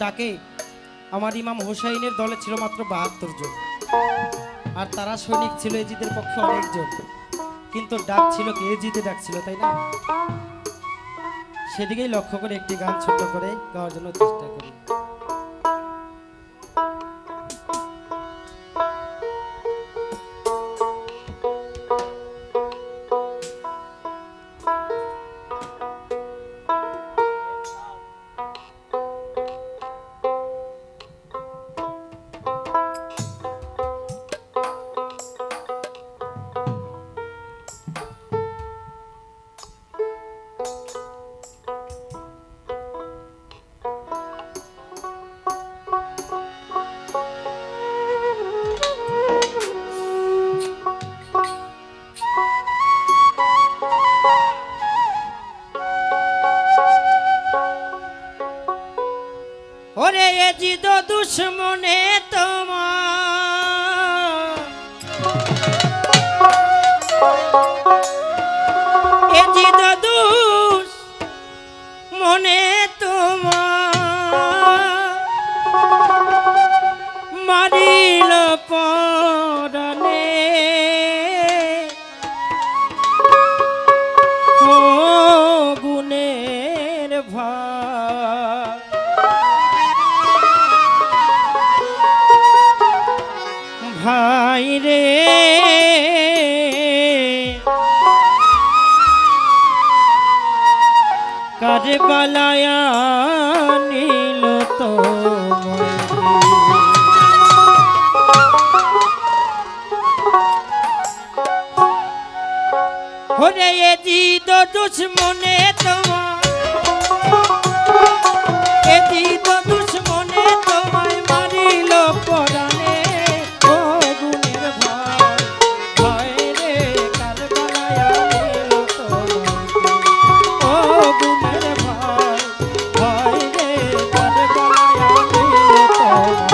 ডাকে আমার ইমাম হুসাইনের দলে ছিল মাত্র ৭২ জন, আর তারা সৈনিক ছিল এজিদের পক্ষে অনেকজন, কিন্তু ডাক ছিল কি এজিদে ডাক ছিল, তাই না? সেদিকেই লক্ষ্য করে একটি গান ছোট্ট করে গাওয়ার জন্য চেষ্টা করি। ওরে এজিদ দুশ্মনে তোমার, এজিদ দুশ্মনে তোমার মারিল পরানে, ও গুণের ভার ভাই রে, কারবালায় নিল তোমার। ওরে এজিদ দুশ্মনে তোমার, এজিদ দুশ্মনে তোমায় মারিল পরানে, ও গুণের ভাই ভাই রে, কারবালায় নিল তোমায়, ও গুণের ভাই ভাই রে, কারবালায় নিল তোমায়।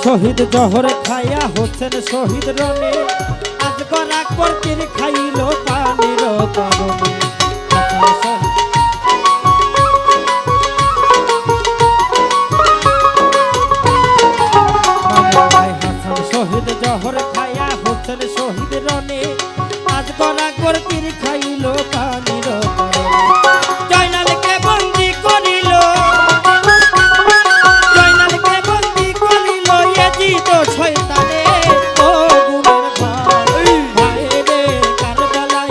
শহীদ জহর খাইয়া হোসেন শহীদ রনে, আজ করা করতির খাইল পানির কারণে। হাসান শহীদ জহর খাইয়া হোসেন শহীদ রনে, আজ করা করতির খাইল পানির কারণে। জয়নালকে বন্দি করিল, শয়তানে, ও গুণের ভাই ভাই রে, কারবালায়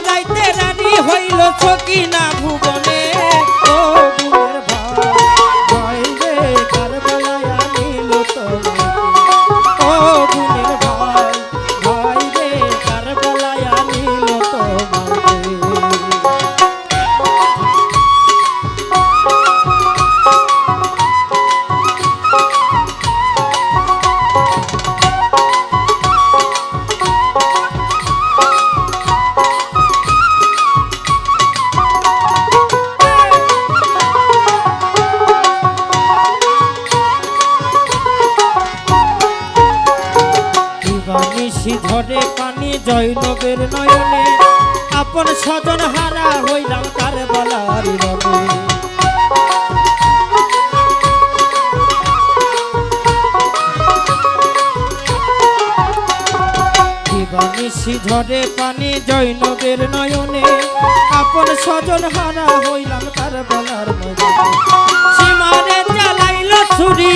যাইতে রানী হইল সকিনা ভুবনে ও গুণের ভাই ভাই রে কারবালায় আনিল তোমাকে ও গুণের ভাই ভাই রে কারবালায় আনিল তোমাকে নিশি ঝরে পানি জৈনবের নয়নে আপন স্বজন হারা হইলাম কারবালার রবে নিশি ঝরে পানি জৈনবের নয়নে আপন স্বজন হারা হইলাম কারবালার রবে সীমারে জ্বালাইল ছুরি